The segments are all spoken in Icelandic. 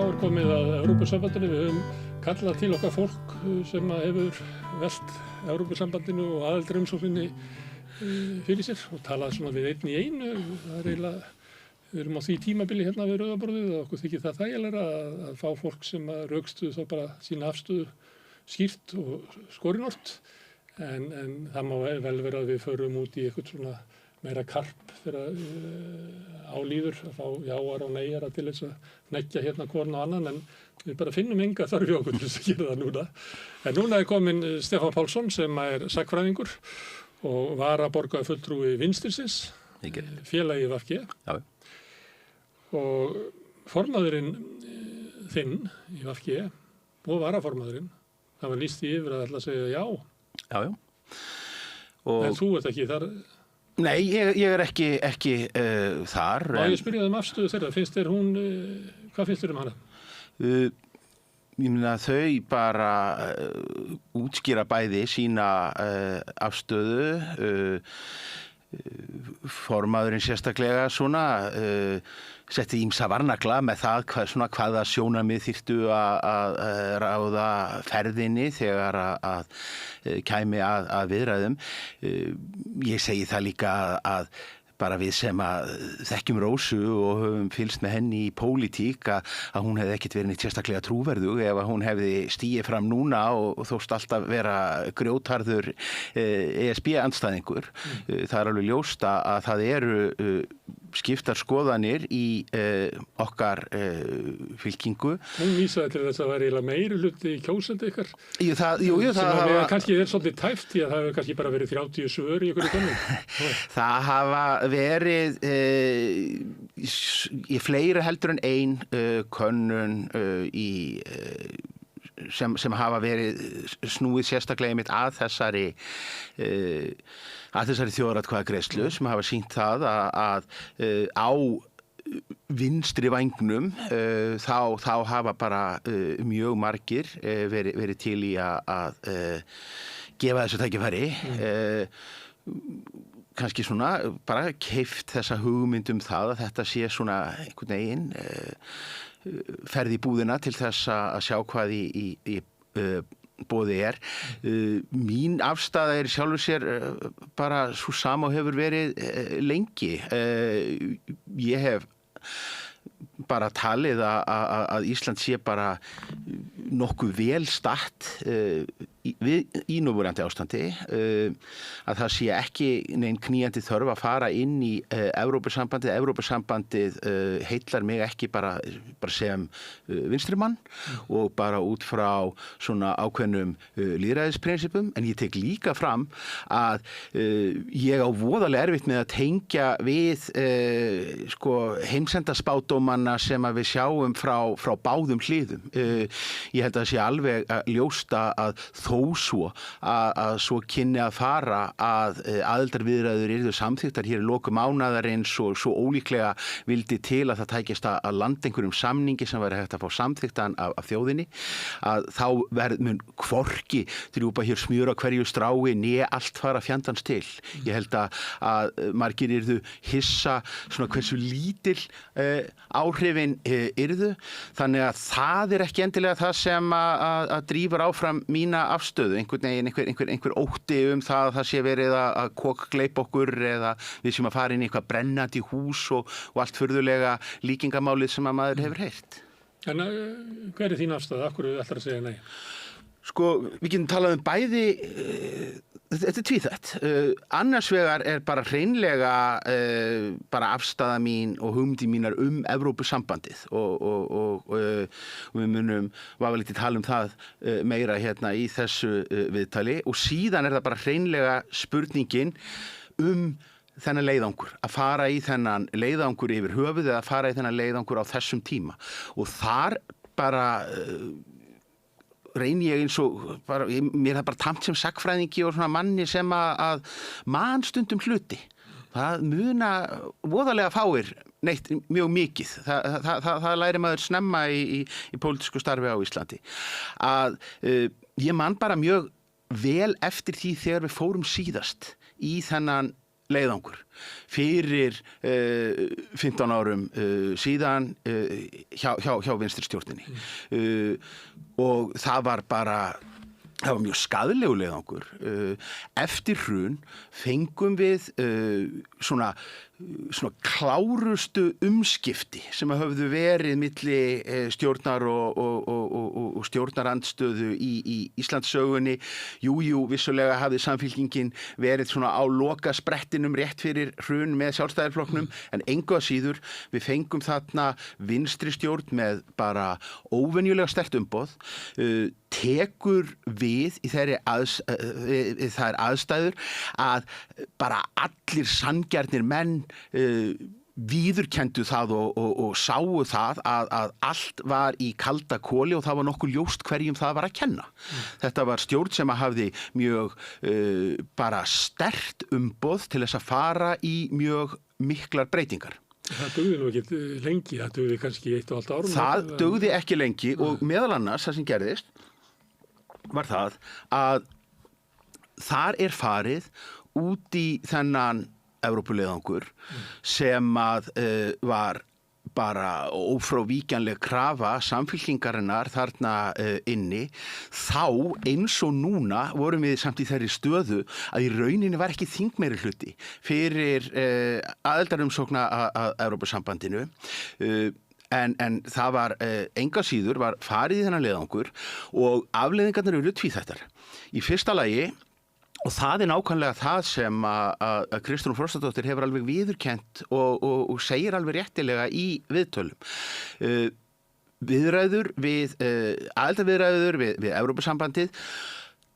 er komið að Evrópusambandinu. Við höfum kallað til okkar fólk sem hefur velt Evrópusambandinu og aðildarumsókninni fyrir sér og talað svona við einn í einu. Það er eiginlega, við erum á því tímabili hérna við Rauða borðið og okkur þykir það þægilegra að fá fólk sem rökstuðu þá bara sína afstöðu skýrt og skorinort. En það má vel vera að við förum út í eitthvað svona meira karp þegar álíður að fá jáar og neyjara til þess að hneggja hérna hvorn og annan, en við bara finnum enga þörf í okkur til þess að gera það núna. En núna er kominn Stefán Pálsson sem er sagnfræðingur og varaborgarfulltrúi Vinstrinsins, félagi VG. Já. Og formaðurinn þinn í VG og varaformaðurinn, það var lýst í yfir að ætla að segja já. Já. Og en þú ert ekki þar? Nei, ég er ekki þar. Má ég spyrja um afstöðu þeirra? Finnst þér hún, hvað finnst þér um hana? Ég meina þau bara útskýra bæði sína afstöðu. Formaðurinn sérstaklega svona setti ýmsa varnagla með það hvaða sjónarmið þyrftu að ráða ferðinni þegar að kæmi að viðræðum. Ég segi það líka að bara við sem að þekkjum Rósu og höfum fylgst með henni í pólitík að hún hefði ekkert verið neitt sérstaklega trúverðug ef að hún hefði stigið fram núna og þóst alltaf vera grjótharður ESB-andstæðingur. Það er alveg ljóst að það eru skiptar skoðanir í okkar fylkingu. Hún vísaði til þess að það væri eiginlega meiri hluti kjósandi ykkar. Jú, það kannski er svolítið tæft því að það hefur kannski bara verið 30 svör í ykkur könnun. Það hafa verið í fleiri heldur en ein könnun sem hafa verið snúið sérstaklega einmitt að þessari þjóðaratkvæðagreiðslu sem hafa sýnt það að á vinstri vængnum þá hafa bara mjög margir verið til í að gefa þessu tækifæri. Kannski svona bara keypt þessa hugmynd það að þetta sé svona einhvern veginn ferð í búðina til þess að sjá hvað í boði er. Mín afstaða er sjálfur sér bara svo sama og hefur verið lengi. Ég hef bara talið að Ísland sé bara nokkuð vel statt í núverandi ástandi, að það sé ekki nein knýjandi þörf að fara inn í Evrópusambandið. Evrópusambandið heillar mig ekki bara sem vinstrimann og bara út frá svona ákveðnum lýðræðisprinsipum, en ég tek líka fram að ég á voðalega erfitt með að tengja við heimsendaspádómanna sem að við sjáum frá báðum hliðum. Ég held að það sé alveg ljósta að þó svo að svo kynni að fara að aðildarviðræður yrðu samþykktar hér í lokum mánaðarins og svo ólíklega vildi til að það tækist að landa einhverjum samningi sem væri hægt að fá samþykktan af þjóðinni, að þá mun hvorki drjúpa hér smjör á hverju strái né allt fara fjandans til. Ég held að margir yrðu hissa svona hversu lítil áhrifin yrðu, þannig að það er ekki endilega það sem að drífur áfram mína afstöðu, einhver ótti það að það sé verið að kokgleypa okkur eða við sem að fara inn í eitthvað brennandi hús og allt furðulega líkingamálið sem að maður hefur heyrt. En hver er þín afstæða? Af hverju ætlar að segja nei? Við getum talað bæði, þetta er tvíþætt. Annars vegar er bara hreinlega bara afstaða mín og hugmyndir mínar Evrópusambandið og við munum vafalítið tala það meira hérna í þessu viðtali, og síðan er það bara hreinlega spurningin þennan leiðangur, að fara í þennan leiðangur yfir höfuð eða fara í þennan leiðangur á þessum tíma, og þar bara reyni ég eins og bara, mér er bara tamt sem sagnfræðingi og svona manni sem að man stundum hluti. Það muna voðalega fáir neitt mjög mikið. Það læri maður snemma í pólitísku starfi á Íslandi. Að ég man bara mjög vel eftir því þegar við fórum síðast í þennan leiðangur fyrir 15 árum síðan hjá vinstri stjórninni. Og það var mjög skaðlegu leiðangur. Eftir hrun fengum við svona klárustu umskipti sem höfðu verið milli stjórnar og stjórnarandstöðu í Íslandssögunni. Jú, vissulega hafði Samfylkingin verið svona á lokasprettinum rétt fyrir hrun með Sjálfstæðisflokknum, en engu að síður við fengum þarna vinstri stjórn með bara óvenjulega sterkt umboð, tekur við í þær aðstæður að bara allir sanngjarnir menn viðurkenndu það og sáu það að allt var í kalda koli og það var nokkuð ljóst hverjum það var að kenna. Þetta var stjórn sem hafði mjög bara sterkt umboð til þess að fara í mjög miklar breytingar. Það dugði nú ekki lengi, það dugði kannski 1,5 árum. Það dugði ekki lengi og meðal annars það sem gerðist var það að þar farið út í þennan Evrópuleiðangur sem að var bara ófrávíkjanleg krafa Samfylkingarinnar þarna inni. Þá eins og núna vorum við samt í þeirri stöðu að í rauninni var ekki þingmeirihluti fyrir aðildarumsókn að Evrópusambandinu. En það var enga síður var farið í þennan leiðangur og afleiðingarnar eru tvíþættar. Í fyrsta lagi, og það nákvæmlega það sem að Kristrún Frostadóttir hefur alveg viðurkennt og segir alveg réttilega í viðtölum. Aðildarviðræður við Evrópusambandið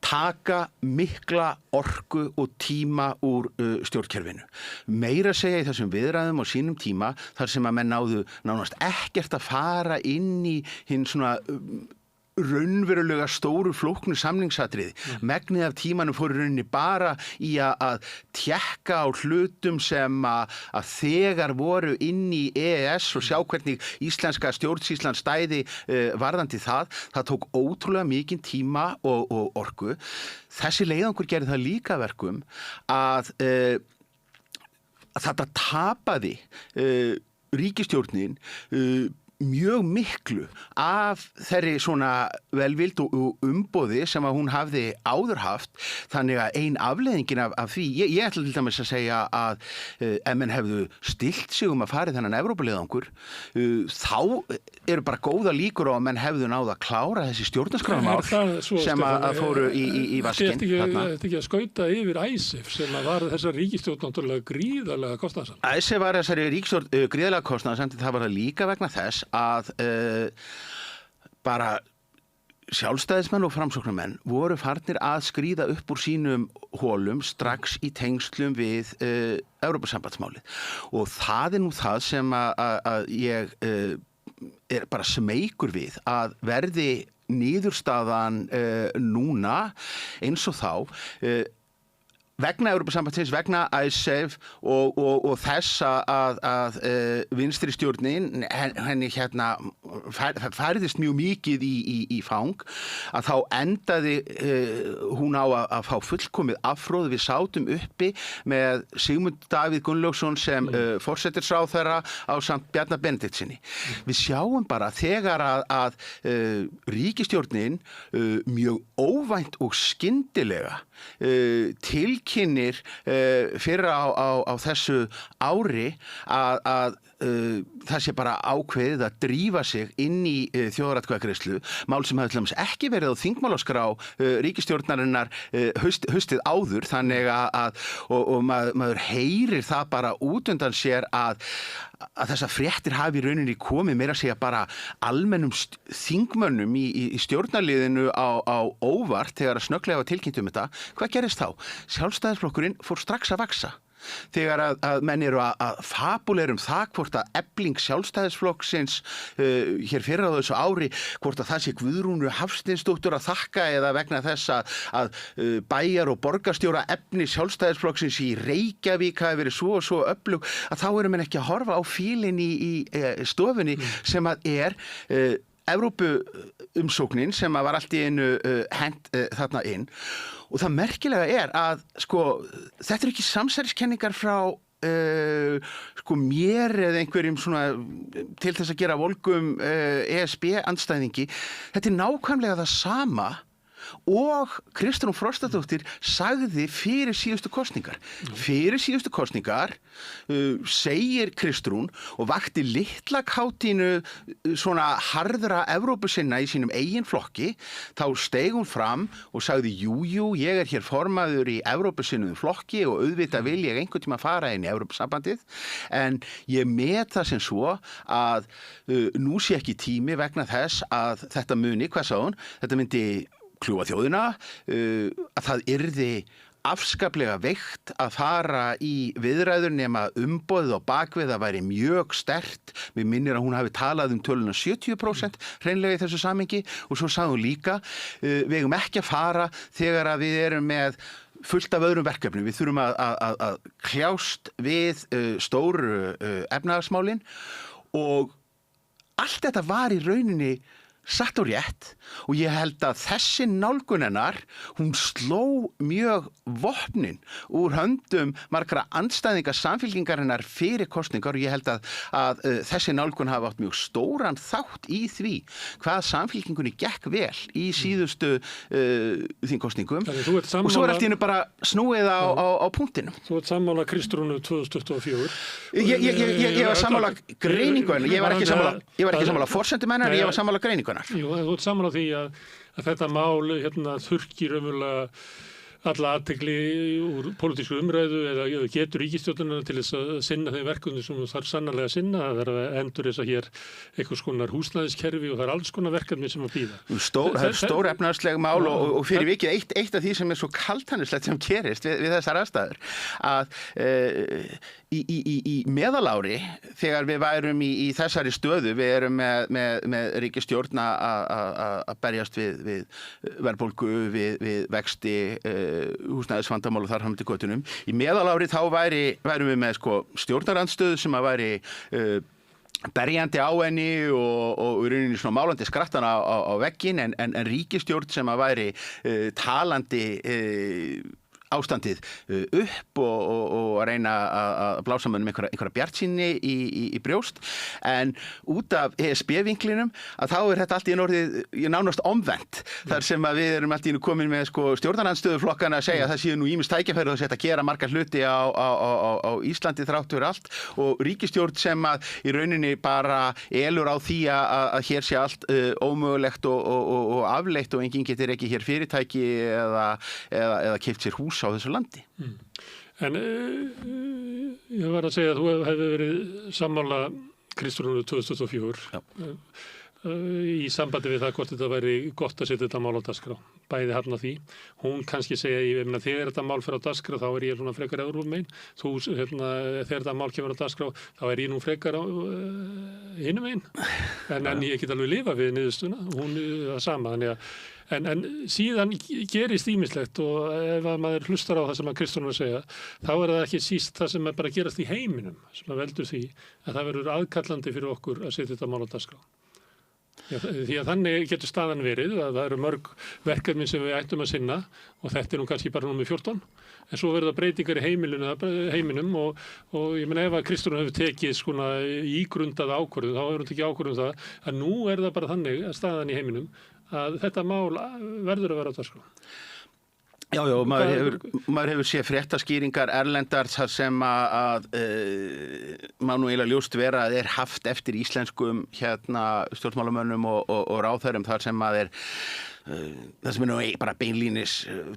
taka mikla orku og tíma úr stjórnkerfinu. Meira segja í þessum viðræðum á sínum tíma þar sem að menn náðu nánast ekkert að fara inn í hinn svona raunverulega stóru flóknu samningsatriði. Megnið af tímanum fór í rauninni bara í að tékka á hlutum sem að þegar voru inn í EES og sjá hvernig íslenska stjórnsýslan stæði varðandi það. Það tók ótrúlega mikinn tíma og orku. Þessi leiðangur gerði það líka verkum að þetta tapaði ríkisstjórnin mjög miklu af þeirri svona velvild og umboði sem að hún hafði áður haft. Þannig að ein afleiðingin af því, ég ætla til dæmis að segja að ef menn hefðu stillt sig að fara í þennan Evrópuleiðangur, þá eru bara góða líkur á að menn hefðu náð að klára þessi stjórnarskrármál sem að fóru í vaskinn. Þetta ekki að skauta yfir ISEF sem að var þessar ríkisstjórn náttúrulega gríðarlega kostnaðarsamt. ISEF var þessari ríkisstjórn gríðarlega kostnaðarsamt, það var það líka vegna þess að bara sjálfstæðismenn og framsóknarmenn voru farnir að skríða upp úr sínum hólum strax í tengslum við Evrópusambandsmálið. Og það nú það sem að ég bara smeykur við að verði niðurstaðan núna eins og þá vegna Evrópusambandsins, vegna ISEF og þess að vinstri stjórnin henni færðist mjög mikið í fang, að þá endaði hún á að fá fullkomið afhroð. Við sátum uppi með Sigmund Davíð Gunnlaugsson sem forsætisráðherra ásamt Bjarna Benediktssyni. Við sjáum bara þegar að ríkisstjórnin mjög óvænt og skyndilega tilkynnir fyrir á þessu ári að það sé bara ákveðið að drífa sig inn í þjóðaratkvæðagreiðslu, mál sem hafði til dæmis ekki verið á þingmálaskrá ríkisstjórnarinnar haustið áður. Þannig og maður heyrir það bara út undan sér að þessar fréttir hafi í rauninni komið meira að segja bara almennum þingmönnum í stjórnarliðinu á óvart þegar að snögglega var tilkynnt þetta. Hvað gerist þá? Sjálfstæðisflokkurinn fór strax að vaxa. Þegar að menn eru að fabulera það hvort að efling sjálfstæðisflokksins hér fyrir á þessu ári, hvort að það sé Guðrúnu Hafsteinsdóttur að þakka eða vegna þess að bæjar- og borgarstjóra efni sjálfstæðisflokksins í Reykjavík hafi verið svo og svo öflug, að þá eru menn ekki að horfa á fílinn í stofunni sem að Evrópuumsóknin sem var allt í einu hent þarna inn og það merkilega að sko, þetta ekki samsæriskenningar frá sko mér eða einhverjum svona til þess að gera volgum ESB andstæðingi, þetta nákvæmlega það sama og Kristrún Frostadóttir sagði fyrir síðustu kosningar. Fyrir síðustu kosningar segir Kristrún og vakti litla kátínu svona harðra Evrópusinna í sínum eigin flokki, þá steig hún fram og sagði jú, ég hér formaður í Evrópusinnuðum flokki og auðvitað vil ég einhvern tíma fara inn í Evrópusambandið, en ég met það sem svo að nú sé ekki tími vegna þess að þetta muni, hvað sagði hún, þetta myndi kljúfa þjóðina, að það yrði afskaplega veikt að fara í viðræður nema umboðið á bakvið það væri mjög sterkt. Mér minnir að hún hafi talað töluna 70% hreinlega í þessu samhengi og svo sagði hún líka við eigum ekki að fara þegar að við erum með fullt af öðrum verkefnum. Við þurfum að kljást við stóru efnahagsmálin og allt þetta var í rauninni satt og rétt og ég held að þessi nálgun hennar, hún sló mjög vopnin úr höndum margra andstæðinga samfylkingarinnar fyrir kosningar og ég held að þessi nálgun hafa átt mjög stóran þátt í því hvað samfylkingunni gekk vel í síðustu þingkosningum og svo allt í einu bara snúið á punktinum. Þú ert sammála Kristrúnu 2024? Ég var sammála greiningu hennar, ég var ekki sammála forsendum hennar, ég var sammála greiningu. Jú, þú ert saman á því að þetta mál þurrkir raunverulega alla athygli úr pólitísku umræðu eða getur ríkisstjórnina til þess að sinna þeim verkefnum sem það þarf sannarlega að sinna. Það er að endur þess að hér einhvers konar húsnæðiskerfi og það er alls konar verkefni sem að bíða. Það er stór efnahagsleg mál og fyrir vikið eitt af því sem er svo kaldhæðnislegt sem gerist við þessar aðstæður að í meðalári þegar við værum í þessari stöðu, við erum með ríkisstjórn að berjast við verðbólgu, við vexti, húsnæðisvandamál og þar fram eftir götunum. Í meðalári þá værum við með stjórnarandstöðu sem að væri berjandi á henni og í rauninni svona málandi skrattan á vegginn en ríkisstjórn sem að væri talandi ástandið upp og að reyna að blása mönnum einhverja bjartsýni í brjóst, en út af ESB-vinklinum að þá er þetta allt í orðið nánast omvendt, þar sem að við erum allt í komin með stjórnarandstöðuflokkana að segja að það séu nú ýmis tækifæri og að gera margar hluti á Íslandi þrátt fyrir allt og ríkisstjórn sem að í rauninni bara elur á því að hér sé allt ómögulegt og afleitt og enginn getur ekki hér fyrirtæki eða keypt sér hús á þessu landi. En ég var að segja að þú hefði verið sammála Kristrúnu 2024 í sambandi við það hvort þetta væri gott að setja þetta mál á dagskrá. Bæði hafna því. Hún kannski segja, þegar þetta mál fer á dagskrá þá er ég svona frekar Evrópumein. Þegar þetta mál kemur á dagskrá þá er ég nú frekar hinum einn. En ég get alveg lifa við niðurstuna. Hún er það sama. En síðan gerist ýmislegt og ef að maður hlustar á það sem að Kristrún var að segja, þá er það ekki síst það sem er bara gerast í heiminum sem að veldur því að það verður aðkallandi fyrir okkur að setja þetta mál á dagskrá. Því að þannig getur staðan verið að það eru mörg verkefni sem við ættum að sinna og þetta er nú kannski bara númer 14 en svo verður það breytingar í heiminum og ég meina ef að Kristrún hefur tekið svona ígrundaða ákvörðun þá hefur hún tekið ákvörðun það að nú er það bara þannig að staðan í heiminum að þetta mál verður að vera á dagskrá. Já, maður hefur séð fréttaskýringar erlendar þar sem að má nú eiginlega ljóst vera að haft eftir íslenskum stjórnmálamönnum og ráðherrum þar sem að það sem er nú bara beinlínis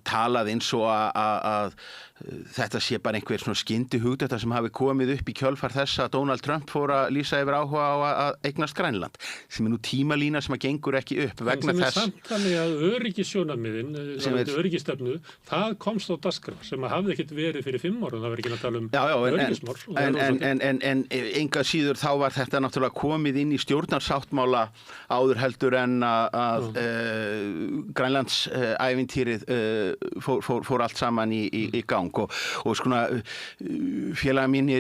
talað eins og að þetta sé bara einhver svona skyndihugd þetta sem hafi komið upp í kjölfar þess að Donald Trump fór að lýsa yfir áhuga á að eignast Grænland sem er nú tímalína sem að gengur ekki upp vegna þess. Sem er samt þannig að öryggissjónarmiðin, öryggisstefnu, það komst á dagskrá sem að hafði ekkert verið fyrir 5 árum, það var ekki að tala um öryggismál. En enga síður þá var þetta náttúrulega komið inn í stjórnarsáttmála áður heldur en að Grænlands ævintýrið fór allt saman í gang og svona félaga mín í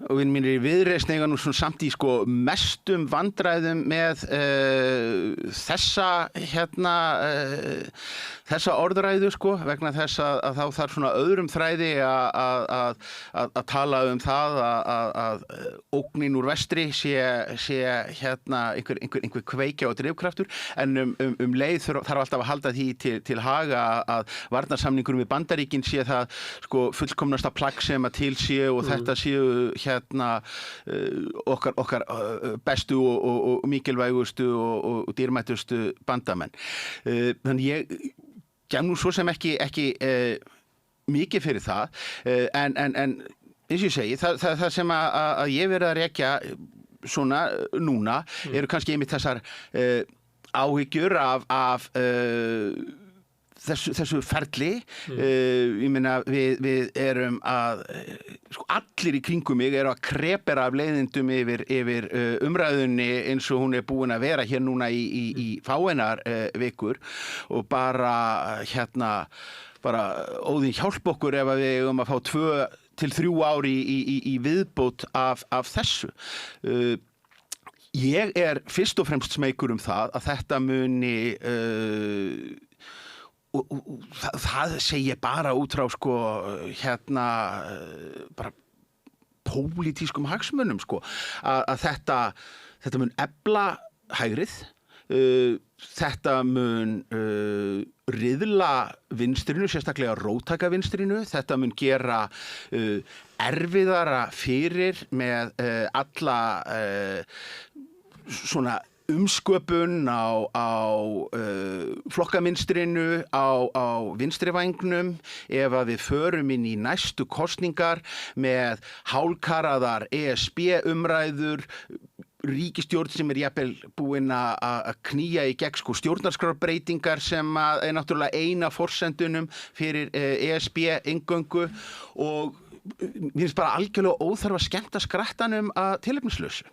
og vinn mínir í Viðreisn eiga nú svona samt í sko mestum vandræðum með þessa orðræðu sko, vegna þess að þá þarf svona öðrum þræði að tala um það að ógnin úr vestri sé einhver kveikja og drifkraftur, en leið þarf alltaf að halda því til haga að varnarsamningurum við Bandaríkin sé það sko fullkomnasta plagg sem að til sé og þetta séu okkar bestu og mikilvægustu og dýrmætustu bandamenn. Þannig ég gef nú svo sem ekki mikið fyrir það, en eins og ég segi, það sem að ég verið að rekja svona núna eru kannski einmitt þessar áhyggjur af þessu ferli. Ég meina við erum að sko allir í kringum mig eru að krepera af leiðindum yfir umræðunni eins og hún búin að vera hér núna í fáeinar vikur, og bara Óðinn hjálp okkur ef við eigum að fá 2 til 3 ár í viðbót af þessu. Ég fyrst og fremst smeykur það að þetta muni og það segi ég bara út frá sko bara pólitískum hagsmunum sko, að þetta mun efla hægrið, þetta mun riðla vinstrinu, sérstaklega róttæka vinstrinu, þetta mun gera erfiðara fyrir með alla svona umsköpun á flokkaminstrinu, á vinstrivægnum, ef að við förum inn í næstu kosningar með hálfkaraðar ESB-umræður, ríkisstjórn sem jafnvel búin að knýja í gegn sko stjórnarskrárbreytingar sem náttúrulega eina forsendunum fyrir ESB-inngöngu, og mér finnst bara algjörlega óþarf að skemmta skrattanum að tilefnislausu.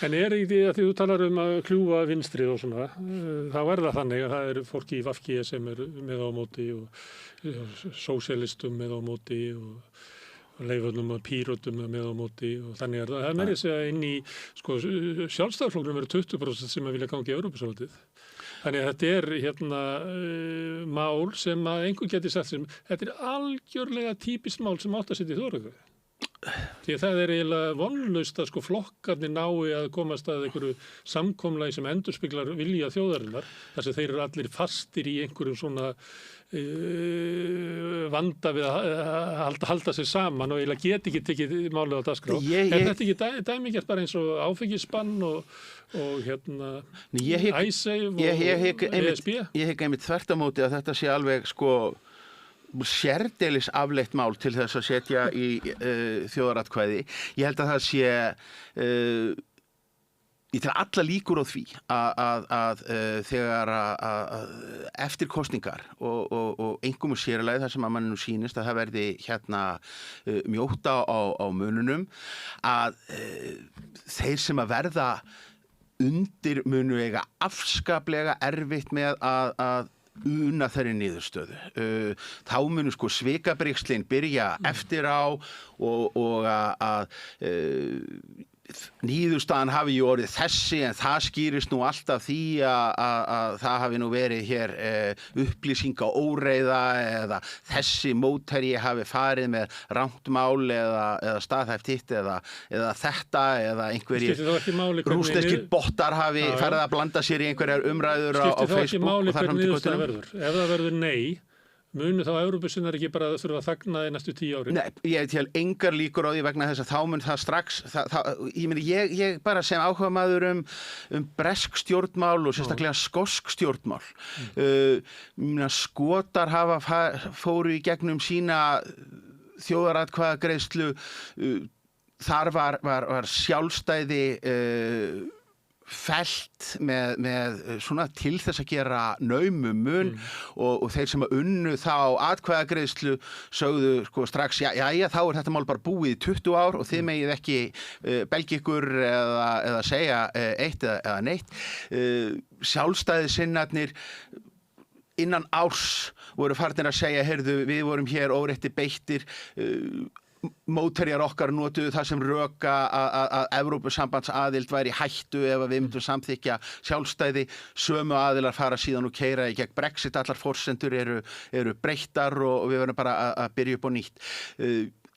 En í því að þú talar að kljúfa vinstrið og svona, þá það þannig að það fólki í VG sem með á móti og sósíalistum með á móti og Leiföllum og Pírötum með á móti, og þannig það meira að segja inn í sko Sjálfstæðisflokknum 20% sem vilja ganga í Evrópusambandið. Þannig að þetta mál sem að einhver geti sagt sem þetta algjörlega típist mál sem átt að setja í þjóðaröðu. Því að það eiginlega vonlaust að sko flokkarnir nái að komast að einhverju samkomulagi sem endurspeglar vilja þjóðarinnar, þar sem þeir eru allir fastir í einhverjum svona vanda við að halda sig saman og eiginlega geti ekki tekið málið á dagskrá. Þetta ekki dæmigert bara eins og áfengisbann og IceSave og ESB? Ég hygg einmitt þvert á móti að þetta sé alveg sko sérdeilis afleitt mál til þess að setja í þjóðaratkvæði. Ég held að það sé ég tel alla líkur á því að þegar eftir kosningar og einkum og sérlega þar sem að mann sýnist að það verði mjóta á mununum, að þeir sem að verða undir munu eiga afskaplega erfitt með að una þeirri niðurstöðu. Þá munu sko svikabrigslin byrja eftir á og að niðurstaðan hafi ju orðið þessi, en það skýrist nú alltaf því að það hafi nú verið hér upplýsingaóreiða, eða þessi mótherji hafi farið með rangt mál eða staðhæft hitt eða þetta, eða einhverjir rússneskir bottar hafi farið að blanda sér í einhverjar umræður á Facebook. Skiptir þá ekki máli hvernig niðurstaðan verður? Ef það verður nei, munu þá Evrópusinnar ekki bara þurfa að þagna í næstu 10 árin? Nei, ég tel engar líkur á því, vegna þess að þá mun það strax, ég bara sem áhugamaður bresk stjórnmál og sérstaklega skosk stjórnmál. Skotar fóru í gegnum sína þjóðaratkvæðagreiðslu, þar var sjálfstæði fellt með svona til þess að gera naumum mun, og þeir sem unnu þá atkvæðagreiðslu sögðu sko strax, jæja, þá þetta mál bara búið í 20 ár og þið megið ekki belgja ykkur eða segja eitt eða neitt. Sjálfstæðisinnarnir innan árs voru farnir að segja, heyrðu, við vorum hér órétti beittir, mótherjar okkar notuðu það sem röka að Evrópusambandsaðild væri í hættu ef að við myndum samþykja sjálfstæði, sömu aðilar fara síðan og keyra í gegn Brexit, allar forsendur eru breyttar og við verðum bara að byrja upp á nýtt.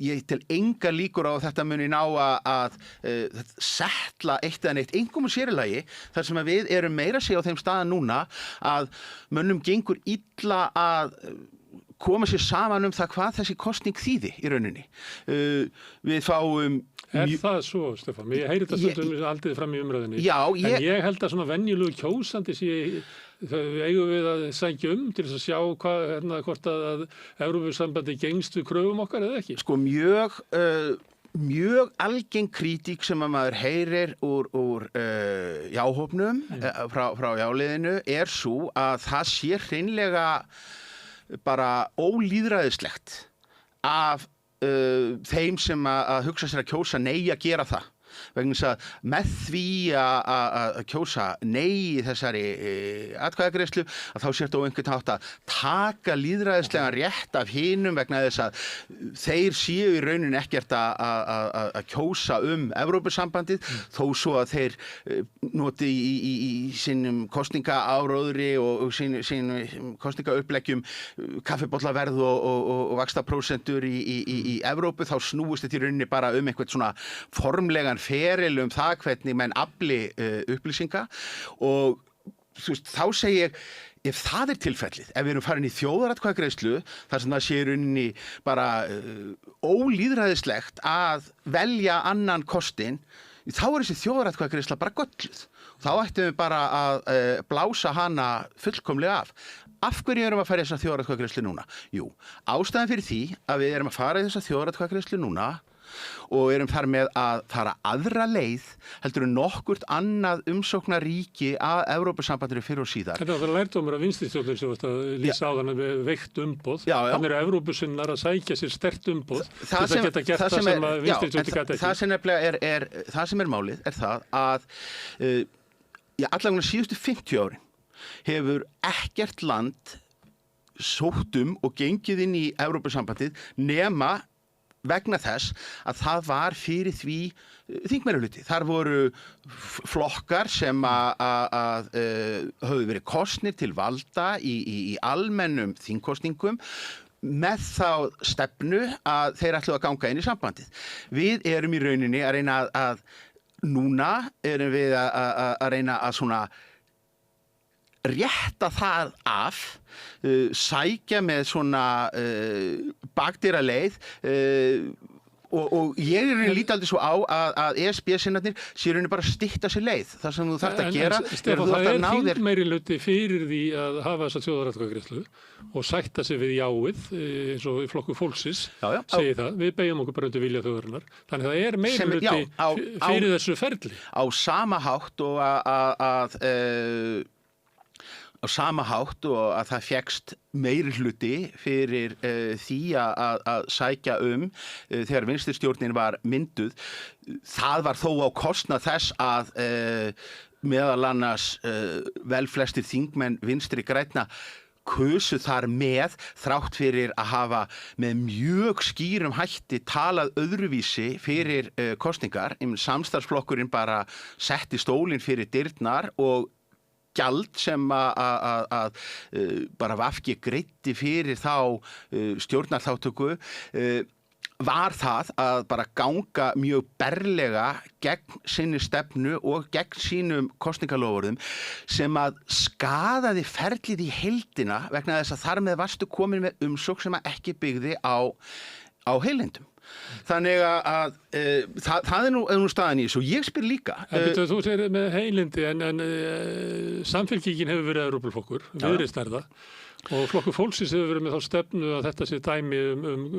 Ég tel enga líkur á að þetta muni ná að settla eitt eða neitt, einkum og sérilagi, þar sem að við erum meira að segja á þeim staðan núna að mönnum gengur illa að koma sér saman það hvað þessi kosning þýði í rauninni. Við fáum... það svo, Stefán? Ég heyri þetta stundum aldrei fram í umræðinni. Já, en ég held að svona venjulegu kjósandi eigum við að sækja til þess að sjá hvort að Evrópusambandi gengst við kröfum okkar eða ekki. Sko mjög algeng kritík sem að maður heyrir úr jáhópnum frá jáliðinu svo að það sé hreinlega bara ólýðræðislegt af þeim sem að hugsa sér að kjósa nei að gera það. Vegna þess að með því að kjósa nei í þessari atkvæðagreiðslu að þá sértu á einhvern hátt að taka lýðræðislegan rétt af hinum vegna þess að þeir séu í rauninni ekkert að kjósa Evrópusambandið þó svo að þeir noti í sínum kosningaáróðri og sínum kosningauppleggjum kaffibollaverð og vaxtaprósentur í Evrópu, þá snúist þetta í rauninni bara einhvern svona formlegan feril það hvernig menn afli upplýsinga og þá segi ég, ef það tilfellið, ef við erum farin í þjóðaratkvæðagreiðslu þar sem það sé í rauninni bara ólýðræðislegt að velja annan kostinn, þá þessi þjóðaratkvæðagreiðsla bara gölluð. Þá ættum við bara að blása hana fullkomlega af. Af hverju erum við að fara í þessa þjóðaratkvæðagreiðslu núna? Jú, ástæðan fyrir því að við erum að fara í þessa þjóðaratkvæðagreiðslu núna og erum þar með að fara aðra leið heldur nokkurt annað umsóknaríki að Evrópusambandinu fyrir og síðar. Þetta var lærdómur af vinstristjórnin sem varst að lýsa á þannig með veikt umboð. Þannig eru Evrópusinnar að sækja sér sterkt umboð til að geta gert það sem að vinstristjórnin gæti ekki. Það sem nefnilega það sem málið það að allavega síðustu 50 árin hefur ekkert land sótt og gengið inn í Evrópusambandið nema vegna þess að það var fyrir því þingmeirihluti. Þar voru flokkar sem að höfðu verið kosnir til valda í almennum þingkosningum með þá stefnu að þeir ætluðu að ganga inn í sambandið. Við erum í rauninni að reyna núna erum við að reyna að svona rétta það af, sækja með svona bakdyraleið og ég lítið aldrei svo á að ESB-sinnarnir sé rauninni bara stytta sér leið. Það sem þú þarft að gera Stefán, það þingmeirihluti fyrir því að hafa þessa þjóðaratkvæðagreiðslu og sætta sig við jáið eins og í Flokkur fólksins segir það. Við beigjum okkur bara undir vilja þjóðarinnar. Þannig það meirihluti fyrir þessu ferli. Á sama hátt og á sama hátt og að það fékkst meirihluti fyrir því að sækja þegar vinstristjórnin var mynduð. Það var þó á kostnað þess að meðal annars velflestir þingmenn vinstri grænna kusu þar með þrátt fyrir að hafa með mjög skýrum hætti talað öðruvísi fyrir kosningar. Samstarfsflokkurinn bara setti stólinn fyrir dyrnar og gjald sem að bara VG greiddi fyrir þá stjórnarþátttöku var það að bara ganga mjög berlega gegn sinni stefnu og gegn sínum kosningaloforðum sem að skaðaði ferlið í heildina vegna þess að þar með varstu komin með umsókn sem að ekki byggði á heilindum. Þannig að það nú staðan í þessu. Ég spyr líka. Þú segir með heilindi en Samfylkingin hefur verið Evrópuflokkur, Viðreisn það. Og Flokkur fólksins hefur verið með þá stefnu að þetta sé dæmi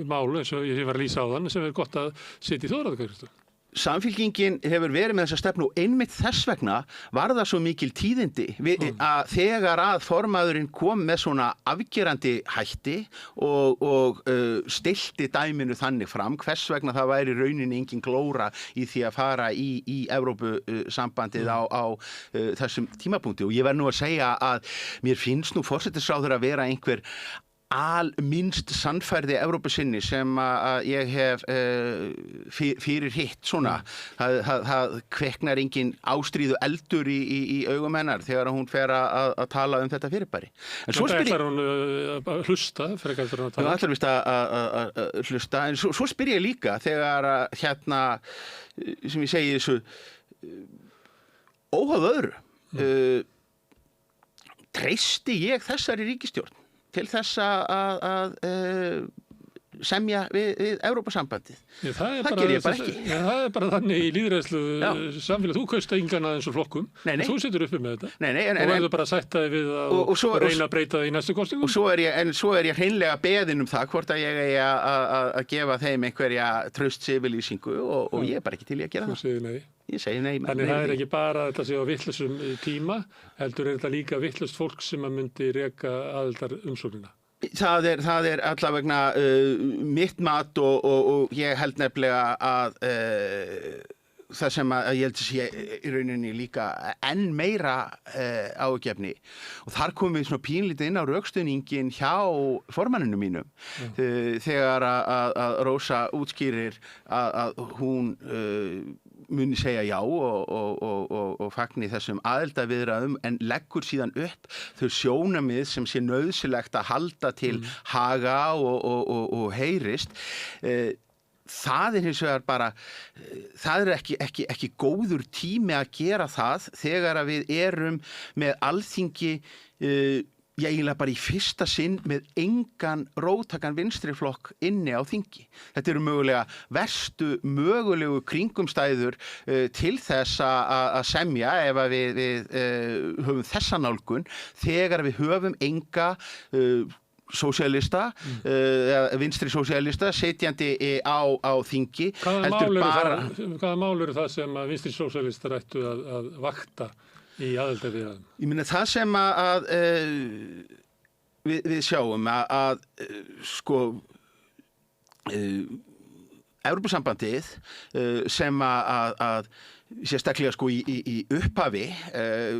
mál eins og ég var að lýsa á þann sem gott að setja í þjóðaratkvæðagreiðslu. Samfylkingin hefur verið með þessa stefnu og einmitt þess vegna var það svo mikil tíðindi að þegar að formaðurinn kom með svona afgerandi hætti og stilti dæminu þannig fram hvers vegna það væri rauninni engin glóra í því að fara í Evrópusambandið á þessum tímapunkti og ég verð nú að segja að mér finnst nú forsætisráðherra að vera einhver alminnst sannfærði Evrópusinni sem að ég hef fyrir hitt svona. Það kveiknar engin ástríðu eldur í augum hennar þegar hún fer að tala þetta fyrirbæri. En svo spyr ég... Ætlar hún að hlusta, frekar fyrir að tala? Já, ætlar víst að hlusta, en svo spyr ég líka þegar sem ég segi þessu óháð öðru. Treysti ég þessari ríkisstjórn til þess að semja við Evrópusambandið? Það ger ég bara ekki. Það bara þannig í lýðræðislu samfélag. Þú kaust engan aðeins úr flokkum. Nei. Þú situr uppi með þetta. Nei, og verður bara að sætta þig við að reyna að breyta það í næstu kosningum. Og svo er ég hreinlega beðinn það hvort að ég eigi að gefa þeim einhverja traustsyfirlýsingu og ég er bara ekki til í að gera það. Þú segir nei. Ég segi nei. Þannig það er ekki bara þetta sé á vitlausum tíma, heldur þetta líka vitlaust fólk sem að myndi reka aðildar umsóknina. Það er allavegna mitt mat og ég held nefnilega að það sem að ég held að sé í rauninni líka enn meira ágefni og þar komum við svona pínlítið inn á rökstuðningin hjá formanninu mínum þegar að Rósa útskýrir að hún muni segja já og fagni þessum aðildarviðræðum en leggur síðan upp þau sjónarmið sem sé nauðsynlegt að halda til haga og heyrist. Það er hins vegar bara, það er ekki góður tími að gera það þegar að við erum með Alþingi eiginlega bara í fyrsta sinn með engan róttakan vinstriflokk inni á þingi. Þetta eru mögulega verstu mögulegu kringumstæður til þess að semja ef að við höfum þessa nálgun þegar við höfum enga sósíalista, vinstri sósíalista setjandi á þingi. Hvaða mál eru það sem að vinstri sósíalistar ættu að vakta í aðildarviðræðum? Ég meina það sem að við sjáum að sko Evrópusambandið sem að sérstaklega sko í upphafi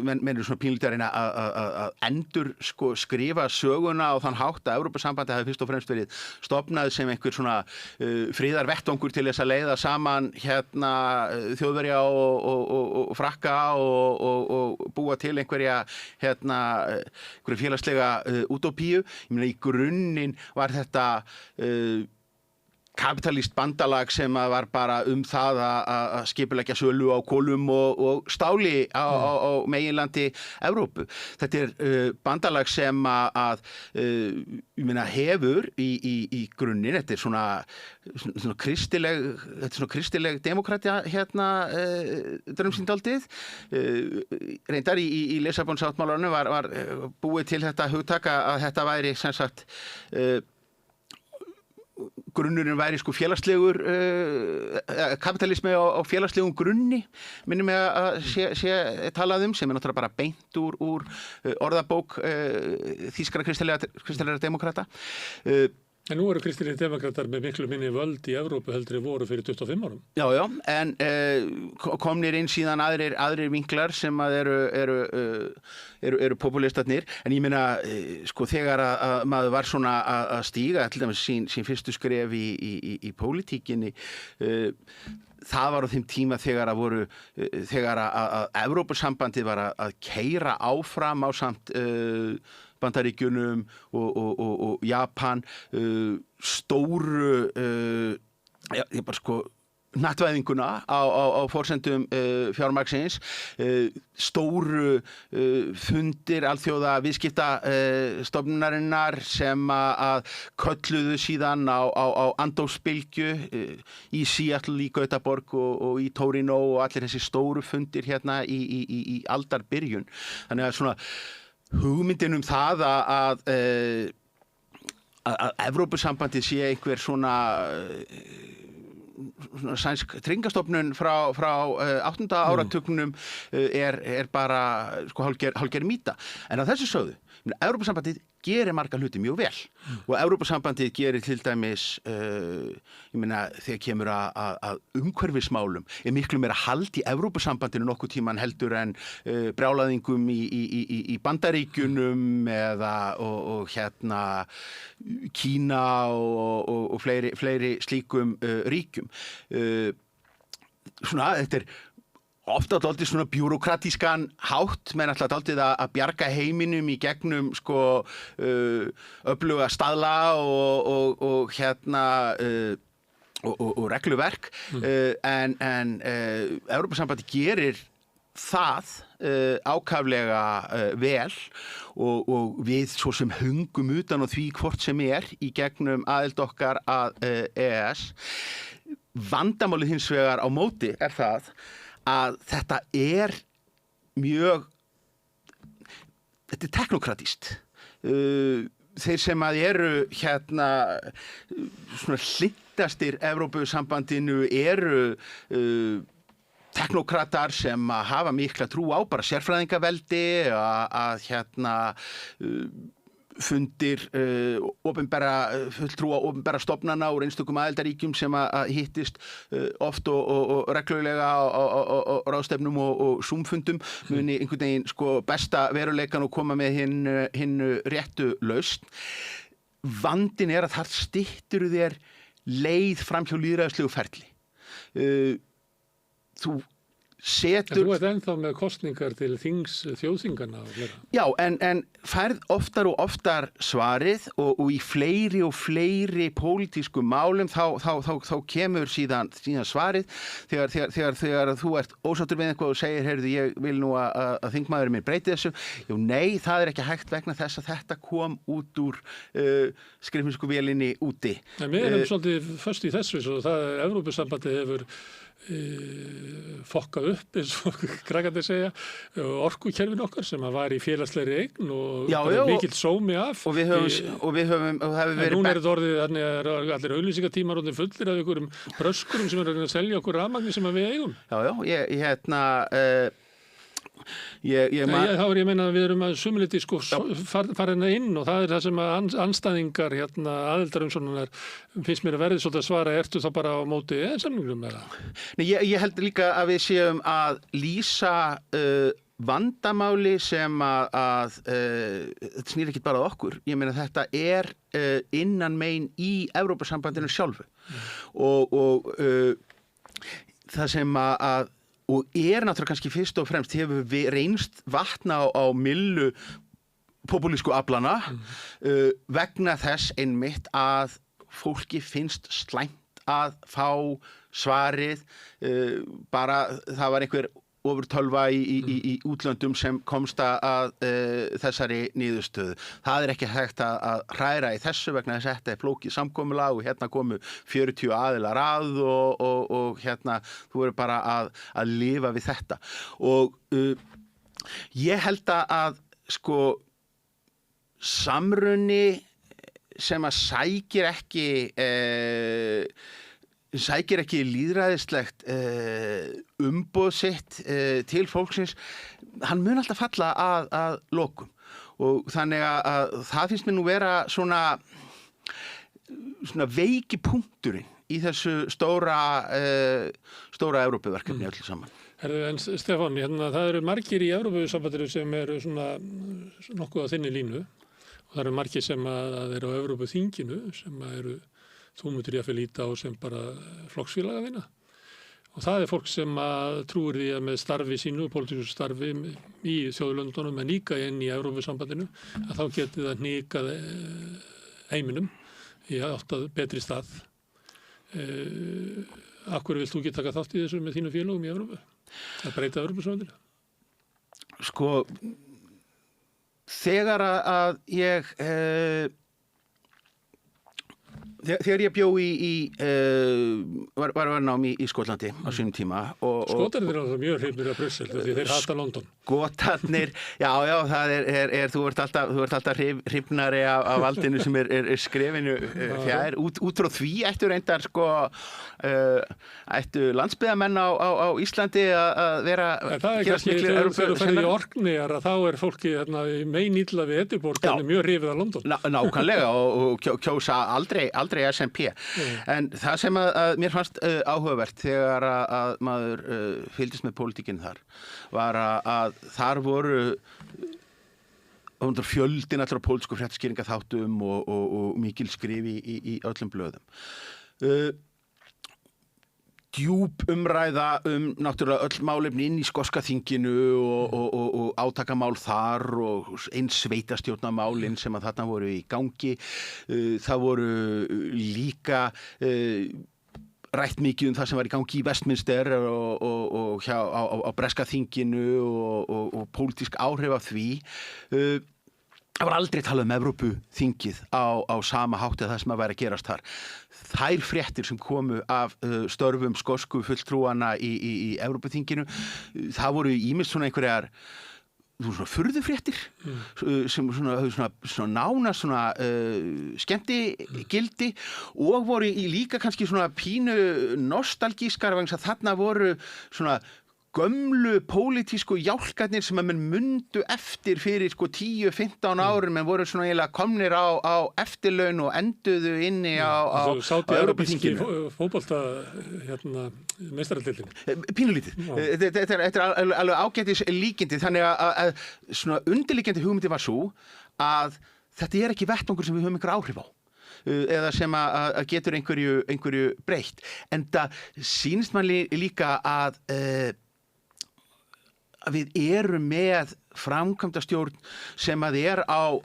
menn eru svona pínlítið að reyna að endur sko skrifa söguna á þann hátt að Evrópusambandið hafi fyrst og fremst verið stofnað sem einhver svona friðarvettvangur til þess að leiða saman Þjóðverja og Frakka og búa til einhverja félagslega útópíu. Ég meina í grunninn var þetta kapitalískt bandalag sem var bara það að skipuleggja sölu á kolum og stáli á meginlandi Evrópu. Þetta er bandalag sem ég meina hefur í grunninn, þetta er svona kristileg demokratía draumsýndaldið. Reyndar í Lissabonsáttmálanum var búið til þetta hugtak að þetta væri sem sagt grunnurinn væri sko félagslegur kapitalismi á félagslegum grunni minnum ég að sé talað sem er náttúrulega bara beint úr orðabók þýskra kristilegra demokrata. En nú eru kristilegir demokratar með miklu minni völd í Evrópu heldur en voru fyrir 25 árum. Já, en komnir inn síðan aðrir vinklar sem að eru populistarnir. En ég meina, sko, þegar að maður var svona að stíga, til dæmis sín fyrstu skref í pólitíkinni, það var á þeim tíma þegar að Evrópusambandið var að keyra áfram á samt Bandaríkjunum og Japan stóru bara sko hnattvæðinguna á forsendum fjármagnsins, stóru fundir alþjóða viðskiptastofnunarinnar sem að kölluðu síðan á andófsbylgju í Seattle, í Gautaborg og í Torino og allir þessi stóru fundir hérna í aldarbyrjun. Þannig að svona hugmyndin það að Evrópusambandið sé einhver svona sænsk tryggingastofnun frá 8. áratugnum er bara sko hálfgerð mýta. En á þessu sögðu, Evrópusambandið gerir marga hluti mjög vel og Evrópusambandið gerir til dæmis ég meina þegar kemur að umhverfismálum miklu meira hald í Evrópusambandinu nokkuð tíman heldur en brjálæðingum í Bandaríkjunum eða og hérna Kína og fleiri slíkum ríkjum svona þetta ofta dálítið svona bjúrókratískan hátt menn alltaf dálítið að bjarga heiminum í gegnum sko öfluga staðla og hérna og regluverk en Evrópusambandið gerir það ákaflega vel og við svo sem hungum utan á því hvort sem í gegnum aðild okkar að EES vandamálið hins vegar á móti það að þetta þetta teknokratískt. Þeir sem að eru hérna svona hlynntastir Evrópusambandinu eru teknokratar sem að hafa mikla trú á bara sérfræðingaveldi að hérna fundir fulltrúa opinberra stofnana úr einstökum aðildarríkjum sem að hittist oft og reglulega á ráðstefnum og Zoom-fundum muni einhvern veginn sko besta veruleikan og koma með hinn réttu lausn. Vandinn að þar styttur þér leið fram hjá lýðræðislegu ferli. Þú setur... Þú ert ennþá með kosningar til þjóðþingana. Já, en færð oftar og oftar svarið og í fleiri og fleiri pólitískum málum þá kemur síðan svarið þegar þú ert ósáttur við eitthvað og segir, heyrðu, ég vil nú að þingmaðurinn minn breyti þessu. Jú, nei, það ekki hægt vegna þess að þetta kom út úr skriffinnskuvélinni úti. En við erum svolítið föst í þessu, svo það Evrópusambandið hefur fokkað upp eins og krakkandi segja orkukerfin okkar sem að var í félagslegri eign og mikill sómi af og við höfum en núna þetta orðið þannig að allir auglýsingatímar orðin fullir af einhverjum bröskurum sem að selja okkur rafmagni sem að við eigum. Þá ég meina að við erum að sumliti sko farin inn og það það sem að anstæðingar hérna aðildarumsóknunar finnst mér að verði svolítið að svara ertu þá bara á móti samningnum eða? Nei, ég held líka að við séum að lýsa vandamáli sem að þetta snýr ekki bara að okkur. Ég meina þetta innan megin í Evrópusambandinu sjálfu og það sem að og náttúrulega kannski fyrst og fremst hefur við reynst vatna á millu popúlísku aflana vegna þess einmitt að fólki finnst slæmt að fá svarið bara það var einhver ofurtölva í útlöndum sem komst að þessari niðurstöðu. Það ekki hægt að hræra í þessu vegna þess að þetta flókið samkomulag og hérna komu 40 aðilar að og hérna þú verður bara að lifa við þetta. Og ég held að sko samruni sem að sækir ekki lýðræðislegt umboð sitt til fólksins, hann mun alltaf falla að lokum og þannig að það finnst mér nú vera svona veiki punkturinn í þessu stóra Evrópuverkefni öllu saman. En Stefán, hérna, það eru margir í Evrópusambandinu sem eru svona nokkuð á þinni línu og það eru margir sem að eru á Evrópuþinginu sem eru þú myndir ég að líta á sem bara flokksfélaga þína. Og það fólk sem að trúir því að með starfi sínu, pólitísku starfi í þjóðlöndunum en líka inn í Evrópusambandinu að þá geti það hnikað heiminum í átt betri stað. Af hverju vilt þú ekki taka þátt í þessu með þínu félögum í Evrópu? Að breyta Evrópusambandinu? Sko, þegar að ég þegar ég bjó var nám í Skotlandi á sínum tíma Skotarnir eru mjög hrifnir af Brussel því þeir hata London. Skotarnir, já, það þú ert alltaf hrifnari af valdinu sem skrefinu fjær. Út frá því ættu reyndar ættu landsbyggðamenn á Íslandi að vera það kannski þegar þú ferð í Orkneyjar að þá fólki meinilla við Edinborg mjög hrifið af London. Nákvæmlega og kjósa aldrei SNP. En það sem að mér fannst áhugavert þegar að maður fylgdist með pólitíkinn þar var að þar voru fjöldin allra pólitísku fréttaskýringaþáttum og mikil skrif í öllum blöðum. Djúp umræða náttúrulega öll málefni inn í skoska þinginu og átakamál þar og eins sveitastjórnarmálin sem að þarna voru í gangi. Það voru líka rætt mikið það sem var í gangi í Westminster og á breska þinginu og pólitísk áhrif af því. Það var aldrei talað Evrópuþingið á sama hátt eða það sem að væri að gerast þar. Þær fréttir sem komu af störfum skosku fulltrúana í Evrópuþinginu, það voru ýmist svona einhverjar furðufréttir sem svona nánast skemmtigildi og voru líka kannski svona pínu nostalgískar vegna að þarna voru svona gömlu pólitísku jálkarnir sem að menn mundu eftir fyrir 10-15 árum en voru svona eiginlega komnir á eftirlaun og enduðu inni á Sádi-Evrópíski fótbolta meistaradeildin. Pínulítið. Þetta er alveg ágætis líkindi þannig að svona undirliggjandi hugmyndi var svo að þetta ekki vettvangur sem við höfum einhver áhrif á. Eða sem að getur einhverju breytt. En það sýnist mann líka að við erum með framkvæmdastjórn sem að á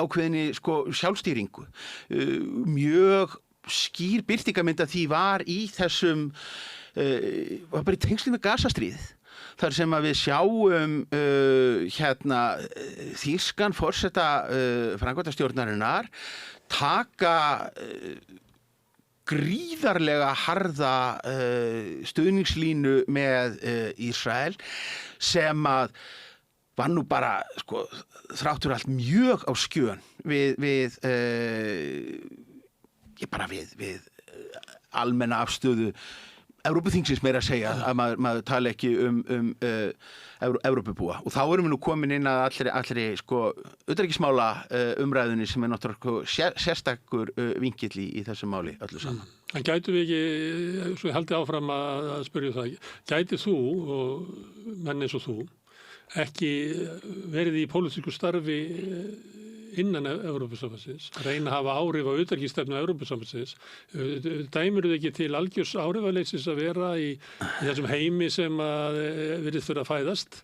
ákveðinni sjálfstýringu. Mjög skýr birtingarmynd af því var í þessum var bara í tengslum við Gazastríðið. Þar sem að við sjáum þýskan forseta framkvæmdastjórnarinnar taka gríðarlega harða stuðningslínu með Ísrael sem að var nú bara þráttur allt mjög á skjön við almenna afstöðu Evrópuþingsins meira að segja að maður tala ekki Evrópubúa og þá erum við nú komin inn að allri utanríkismála umræðunni sem náttúrulega sérstakur vinkill í þessu máli öllu saman. En gætu við ekki, svo ég haldi áfram að spyrja það, gæti þú og menn eins og þú ekki verið í pólitísku starfi innan Evrópusambandsins, reyna að hafa áhrif á utanríkisstefnu Evrópusambandsins. Dæmirðu ekki til algjörs áhrifaleysis að vera í þessum heimi sem að virðist fyrir að fæðast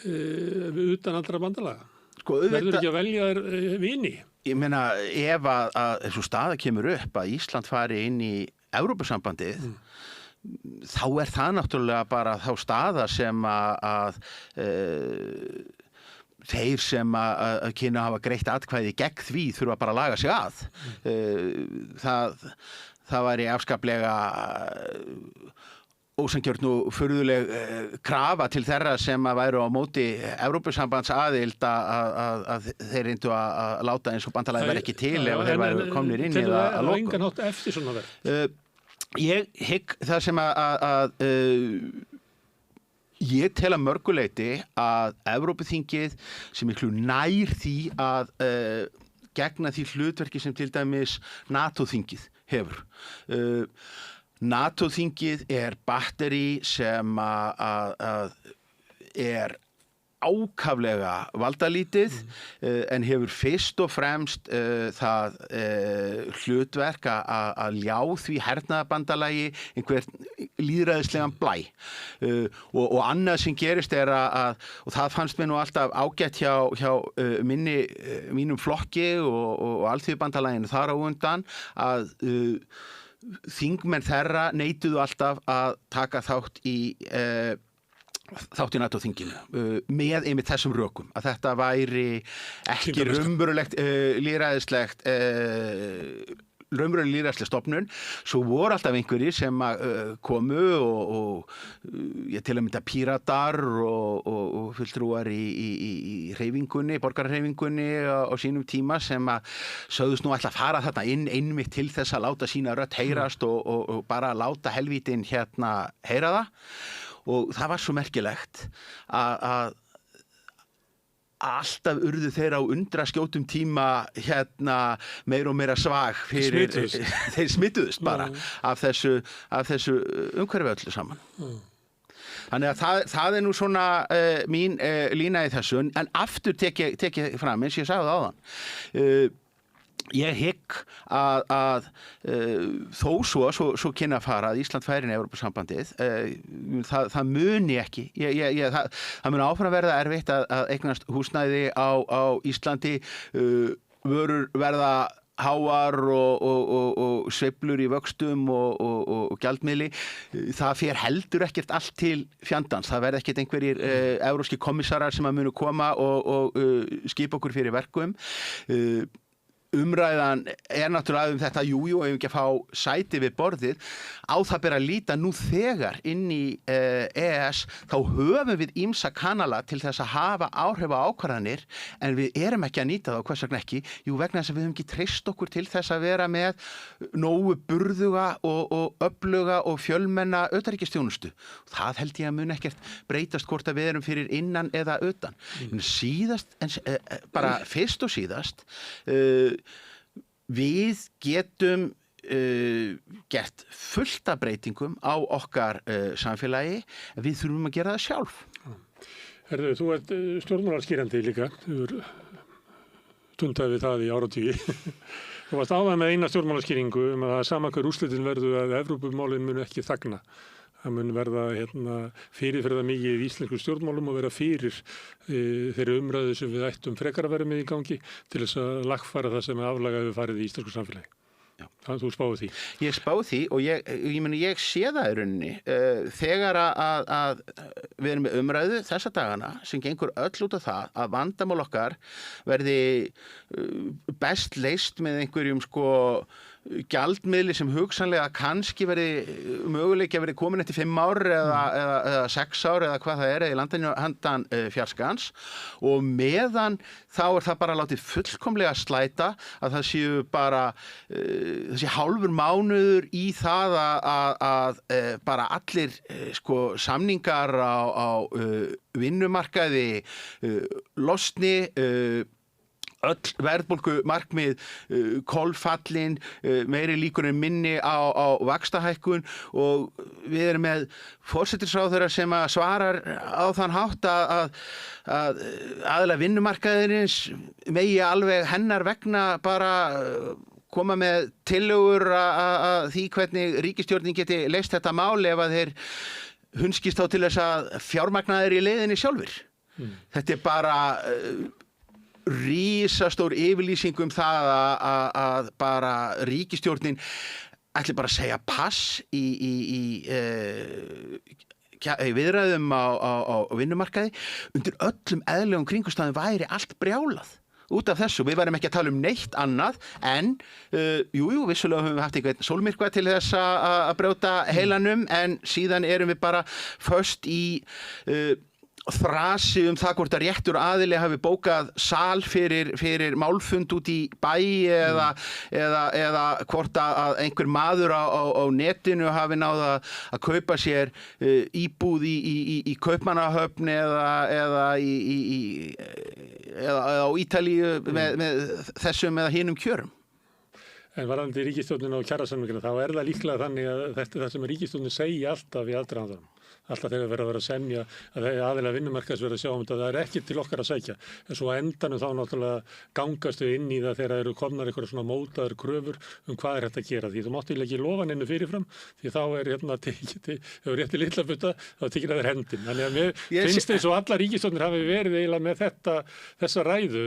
utan allra bandalaga? Verður ekki að velja þér vini? Ég meina, ef að þessu staða kemur upp að Ísland fari inn í Evrópusambandið, þá það náttúrulega bara þá staða sem að þeir sem að kynna hafa greitt atkvæði gegn því þurfa bara að laga sig að. Það væri afskaplega ósangjörn og furðuleg krafa til þeirra sem að væru á móti Evrópusambandsaðild að þeir reyndu að láta eins og bandalagið væri ekki til ef þeir væru komnir inn eða að lokum. Engan hátt eftir svona verð? Ég hygg það sem að ég tel að mörguleyti að Evrópuþingið sem miklu nær því að gegna því hlutverki sem til dæmis NATO-þingið hefur. NATO-þingið batteri sem að ákaflega valdalítið en hefur fyrst og fremst það hlutverk að ljá því hernaðarbandalagi einhvern lýðræðislegan blæ og annað sem gerist að og það fannst mér nú alltaf ágætt hjá mínum flokki og alþýðubandalaginu þar á undan að þingmenn þeirra neituðu alltaf að taka þátt í NATO-þinginu með einmitt þessum rökum að þetta væri ekki raunverulegt lýðræðislegt raunveruleg lýðræðisleg stofnun. Svo voru alltaf einhverjir sem komu og ég til að mynda Píratar og fulltrúar í hreyfingunni, borgarhreyfingunni á sínum tíma sem sögðust nú ætla að fara þarna inn einmitt til þess að láta sína rödd heyrast og bara láta helvítin heyra það. Og það var svo merkilegt að alltaf urðu þeir á undraskjótum tíma meira og meira svag fyrir þeir smituðust bara af þessu umhverfi öllu saman. Þannig að það nú svona mín lína í þessu, en aftur tek ég fram eins og ég sagði það áðan. Ég hygg að þó svo kynna að fara að Ísland færi inn í Evrópusambandið, það muni ekki. Það muni áfram verða erfitt að eignast húsnæði á Íslandi, vörur verða háar og sveiflur í vöxtum og gjaldmiðli. Það fer heldur ekkert allt til fjandans. Það verða ekkert einhverjir evrópskir kommissarar sem munu koma og skipa okkur fyrir verkum. Umræðan náttúrulega þetta, ef við ekki að fá sæti við borðið, á það ber að líta nú þegar inn í EES, þá höfum við ýmsa kanala til þess að hafa áhrif á ákvarðanir, en við erum ekki að nýta það, og hvers vegna ekki? Jú, vegna þess að við höfum ekki treyst okkur til þess að vera með nógu burðuga og öfluga og fjölmenna utanríkisþjónustu. Það held ég að mun ekkert breytast hvort að við erum fyrir innan eða utan. Síðast, bara fyrst og síðast, við getum gert fullt af breytingum á okkar samfélagi, en við þurfum að gera það sjálf. Herðu, þú ert stjórnmálaskýrandi líka, þú stundaði við það í áratugi. Þú varst áðan með eina stjórnmálaskýringu að sama hver úrslitin verður að Evrópumálin mun ekki þagna. Það mun verða fyrirferða mikið í íslensku stjórnmálum og vera fyrir þeirri umræðu sem við ættum frekar að vera með í gangi til þess að lagfæra það sem aflaga hefur farið í íslensku samfélagi. Þannig að þú spáði því. Ég spáði því og ég sé það í rauninni. Þegar að við erum með umræðu þessa dagana sem gengur öll út af það að vandamál okkar verði best leyst með einhverjum gjaldmiðli sem hugsanlega kannski verði möguleiki að verði komin eftir 5 ár eða 6 ár eða hvað það í landinu handan fjarskans, og meðan þá það bara látið fullkomlega slæta að það séu bara þessi hálfur mánuður í það að bara allir samningar á vinnumarkaði losni, öll verðbólgu markmið kolfallin, meiri líkur en minni á vaxtahækkun, og við erum með forsætisráðherra sem svarar á þann hátt að aðila vinnumarkaðarins megi alveg hennar vegna bara koma með tillögur að því hvernig ríkisstjórnin geti leyst þetta mál ef að þeir hunskist þá til þess að fjármagnaðir í leiðinni sjálfur. Þetta bara risastór yfirlýsing það að bara ríkisstjórnin ætli bara að segja pass í viðræðum á vinnumarkaði. Undir öllum eðlilegum kringumstæðum væri allt brjálað út af þessu. Við værum ekki að tala um neitt annað en vissulega höfum við haft einhvern sólmyrkva til þess að brjóta heilanum, en síðan erum við bara föst í þrasi það hvort að réttur aðili hafi bókað sal fyrir málfund út í bæ eða hvort að einhver maður á netinu hafi náð að kaupa sér íbúð í Kaupmannahöfn eða á Ítalíu með þessum eða hinum kjörum. En varðandi ríkisstjórnin og kjarasamningana, þá það líklega þannig að þetta er það sem ríkisstjórnin segi alltaf í aðdragandanum. Alltaf þegar verið að semja að aðilar vinnumarkaðs verið að sjá þetta, það ekki til okkar að sækja. En svo á endanum þá náttúrulega gangast við inn í það þegar eru komnar einhverja svona mótaður kröfur hvað hægt að gera. Því þú mátt ekki lofa neinu fyrirfram, því þá hefur rétt í litla butta, þá tekir það þér hendin. Þannig að mér finnst eins og alla ríkisstjórnir hafi verið eiginlega með þessa ræðu.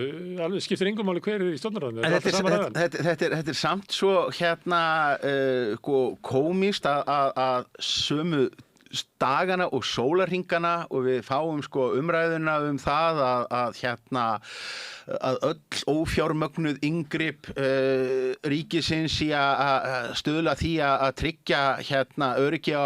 Alveg skiptir engum máli hver í stjórnarráðinu. Þetta samt svo kómískt að sömu dagana og sólarhringana og við fáum sko umræðuna það að öll ófjármögnuð inngrip ríkisins í að stuðla því að tryggja öryggi á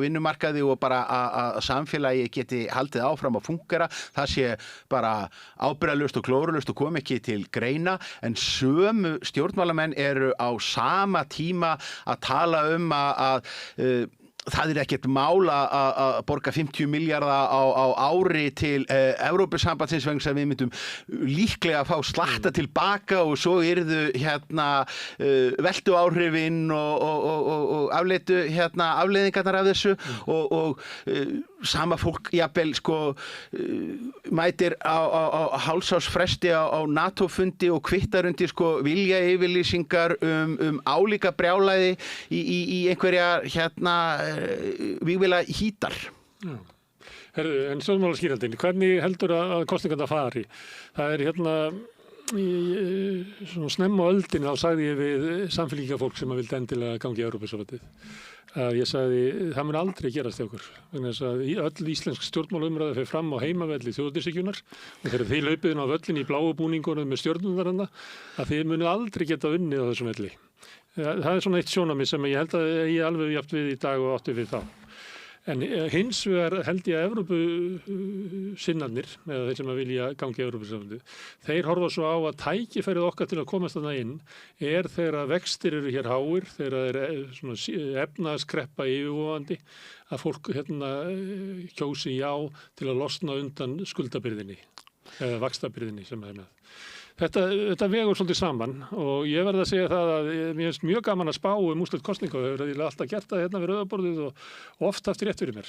vinnumarkaði og bara að samfélagi geti haldið áfram að fungera, það sé bara ábyrgðarlaust og glórulaust og kom ekki til greina, en sömu stjórnmálamenn eru á sama tíma að tala að það ekkert mál að borga 50 milljarða á ári til Evrópusambandsins vegna þess að við myndum líklega að fá slatta tilbaka og svo yrðu veltuáhrifin og afleitu afleiðingarnar af þessu og sama fólk jafnvel sko mætir á hálfsársfresti á NATO-fundi og kvittar undir sko viljayfirlýsingar álíka brjálæði í einhverja vígvila hítar. Já. Herðu, en stjórnmálaskýrandinn, hvernig heldur að kosningarnar fari? Það svona snemma á öldinni þá sagði ég við samfylkingafólk sem vildi endilega gangi í Evrópusambandið að ég sagði, það mun aldrei gerast hjá okkur. Vegna þess að öll íslensk stjórnmálaumræða fer fram á heimavelli þjóðernishyggjunnar og þegar þið laupið á völlin í bláu búningunum með stjörnundaranna að þið munu aldrei geta unnið á þessum velli. Það svona eitt sjónarmið sem ég held að ég alveg jafnt við í dag og átti við þá. En hins vegar held ég að Evrópusinnarnir, eða þeir sem að vilja gangi í Evrópusambandið, þeir horfa svo á að tækifærið okkar til að komast þarna inn þegar vextir eru hér háir, þegar svona efnahagskreppa yfirvofandi, að fólk kjósi já til að losna undan skuldabyrðinni eða vaxtabyrðinni sem með. Þetta vegur svolítið saman og ég verð að segja það að mér finnst mjög gaman að spá úrslit kosninga og hefur alltaf gert það við rauðaborðið og oft haft rétt fyrir mér.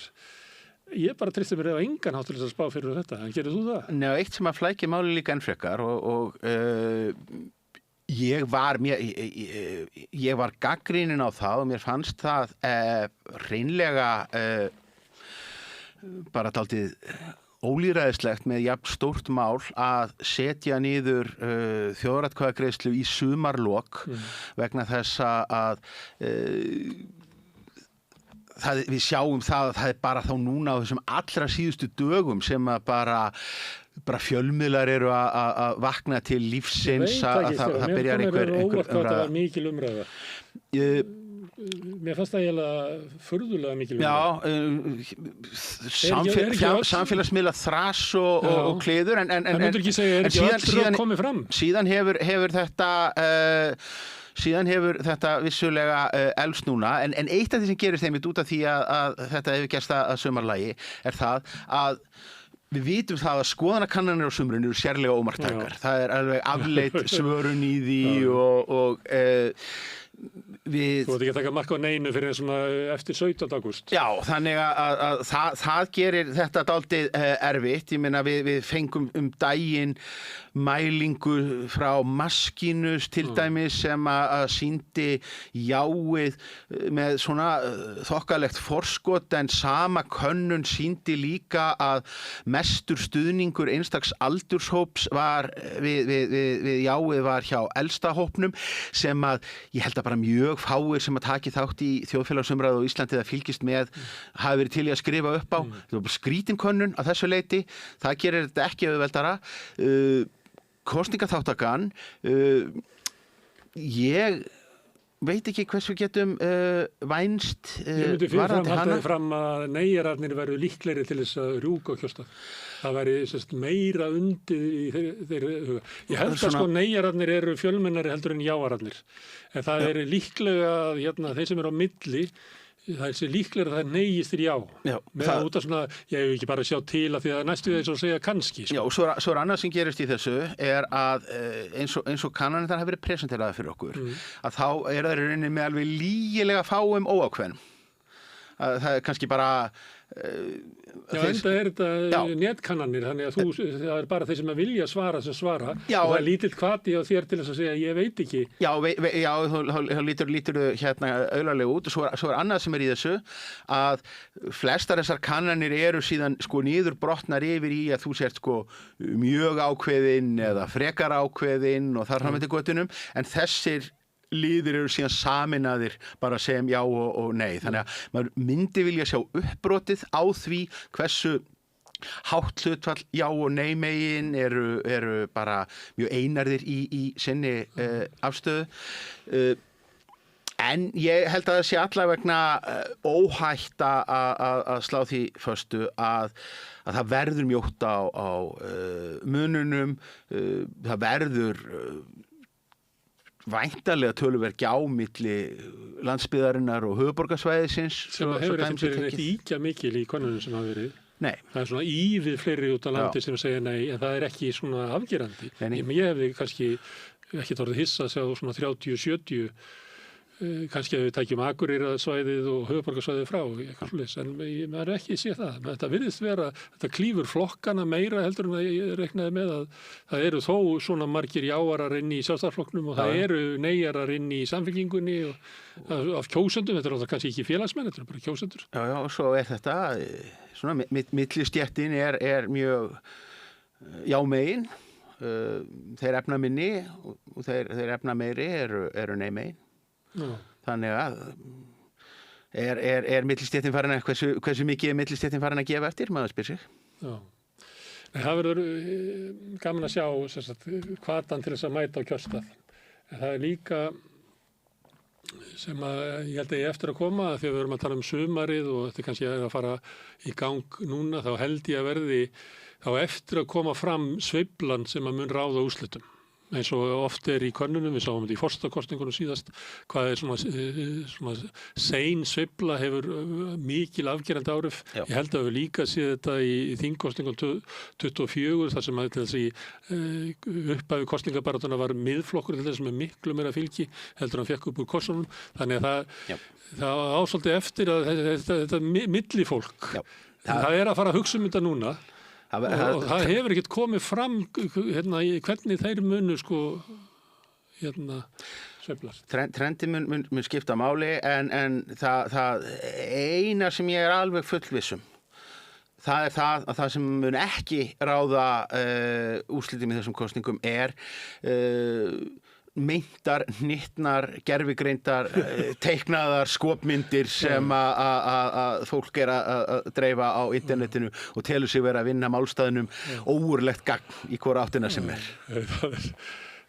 Ég bara treysti mér á engan hátt til þess að spá fyrir þetta, en gerir þú það? Nei, eitt sem að flækir máli líka enn frekar og ég var gagnrýnin á það og mér fannst það hreinlega bara dálítið ólýðræðislegt með jafn stórt mál að setja niður þjóðaratkvæðagreiðslu í sumarlok vegna þess að við sjáum það að það bara þá núna á þessum allra síðustu dögum sem að bara fjölmiðlar eru að vakna til lífsins að það byrjar einhver umræða. Það var mikil umræða. Mér fannst það eiginlega furðulega mikil umræða. Samfélagsmiðla þras og kliður en síðan hefur þetta vissulega elst núna en eitt af því sem gerist þeim út af því að þetta hefur gerst að sumarlagi það að við vitum það að skoðanakannanir á sumrinu eru sérlega ómarktækar. Það alveg afleitt svörun í því og Þú ert ekki að taka mark á neinu fyrir svona eftir 17. ágúst. Já, þannig að það gerir þetta dálítið erfitt. Ég meina við fengum daginn mælingu frá Maskinus til dæmis sem að sýndi jáið með svona þokkalegt forskot en sama könnun sýndi líka að mestur stuðningur einstaks aldurshóps var við jáið var hjá elsta hópnum sem að ég held að bara mjög fáir sem að taki þátt í þjóðfélagsumræðu á Íslandi eða fylgist með hafi verið til í að skrifa upp á. Það var bara skrítin könnun að þessu leyti. Það gerir þetta ekki auðveldara. Kosningaþáttakan ég veit ekki hvers við getum vænst Ég myndi fyrirfram fram að neyjararnir verður líklegri til þess að rjúka kjörstað. Það væri meira undið í þeirra huga. Ég held að sko neyjararnir eru fjölmennari heldur en jáararnir. En það er líklega að þeir sem eru á milli það er líklega að það neyjist þér já. Með að út af svona, ég hef ekki bara að sjá til að því að næstu þess að segja kannski. Sko. Já, og svo er annað sem gerist í þessu er að eins og kannanir þar hafa verið presenteraði fyrir okkur, að þá er það rauninni með alveg lygilega fáum óákveðnum. Það er kannski bara Já, enda er þetta netkannanir, þannig að það er bara þeir sem að vilja svara sem svara og það er lítill hvati á þér til þess að segja ég veit ekki. Já, þá lítur auðarlega út og svo er annað sem er í þessu að flestar þessar kannanir eru síðan niður brotnar yfir í að þú sért mjög ákveðinn eða frekar ákveðinn og þar fram eftir götunum en þessir liðir eru síðan saminaðir bara sem já og nei. Þannig að maður myndi vilja sjá uppbrotið á því hversu hátt hlutfall já og nei megin eru bara mjög einarðir í sinni afstöðu. En ég held að það sé allavega vegna óhætt að slá því föstu að það verður mjótt á mununum, það verður væntanlega töluverð gjá milli landsbyggðarinnar og höfuðborgarsvæðisins. Sem hefur ekki verið neitt íkja mikil í konunum sem hafa verið. Nei. Það svona ívið fleiri út á landi sem segja nei, en það ekki svona afgerandi. Nei. Ég hefði kannski ekki orðið hissa að sjá svona 30-70, kannski að við tækjum Akureyrarsvæðið og höfuðborgarsvæðið frá, en maður ekki sé það. Þetta virðist vera, þetta klífur flokkana meira heldur en að ég reiknaði með að það eru þó svona margir jáarar inn í Sjálfstæðisflokknum og það eru neyjarar inn í Samfylkingunni og af kjósendum, þetta er kannski ekki félagsmenn, þetta er bara kjósendur. Já, og svo þetta, svona millistéttin er mjög jámegin, þeir efna minni og þeir efna meiri eru nei megin. Já. Þannig að millistéttin farin að hversu mikið millistéttin farin að gefa eftir, maður spyr sig. Já. Það verður gaman að sjá hvatan til þess að mæta á kjörstað. En það líka sem að ég held að ég eftir að koma þegar við erum að tala sumarið og þetta kannski að fara í gang núna, þá held ég að verði þá eftir að koma fram sveiflan sem að mun ráða úrslitum. Eins og oft í könnunum, við sáum þetta í forsetakosningunum síðast, hvað svona sein sveifla hefur mikil afgerandi áhrif. Já. Ég held að við líka séð þetta í þingkosningun 24, þar sem að til þessi upphafi kosningabaráttuna var miðflokkur til þess með miklu meira fylgi heldur hann fekk upp úr kossunum. Þannig að það ásóldi eftir að þetta millifólk, það að fara að hugsa þetta núna. Og það hefur ekkert komið fram hvernig þeir munu sveiflast. Trendi mun skipta máli en það eina sem ég alveg fullvissum, það að það sem mun ekki ráða úrslitum í þessum kosningum meintar, hnittnar, gervigreindar, teiknaðar skopmyndir sem að fólk að dreifa á internetinu og telur sig vera að vinna málstæðinum óurlegt gagn í hvora áttina sem er.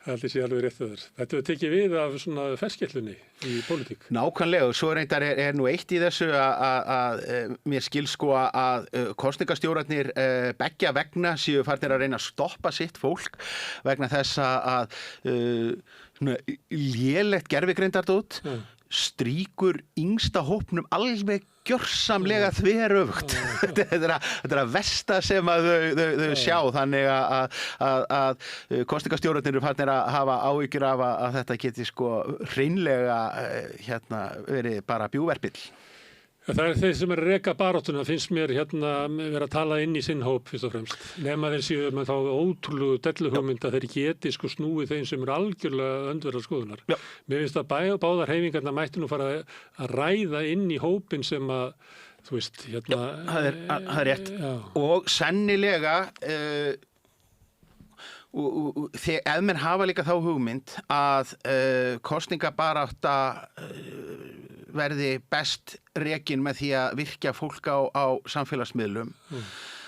Það sé alveg rétt þar. Þetta við tekið við af svona ferskellunni í pólitík. Nákvæmlega, og svo reyndar nú eitt í þessu að mér skil að kosningastjórarnir beggja vegna séu farnir að reyna að stoppa sitt fólk vegna þess að lélegt gervigreindardót strýkur yngsta hópnum alveg gjörsamlega þveröfugt. Þetta er að versta sem að þau sjá, þannig að kosningastjórarnir eru farnir að hafa áhyggjur af að þetta geti hreinlega verið bara bjúverpill. Það er þeir sem að reka baráttuna, finnst mér vera að tala inn í sinn hóp fyrst og fremst. Nema þeir séu með þá ótrúlegu delluhugmynd að þeir geti snúið þeim sem eru algjörlega öndverðar skoðunar. Já. Mér finnst að báðar hreyfingarnar mætti nú fara að ræða inn í hópin sem að, þú veist, það er rétt. Já. Og sennilega ef menn hafa líka þá hugmynd að kosningabarátta verði best rekin með því að virkja fólk á samfélagsmiðlum,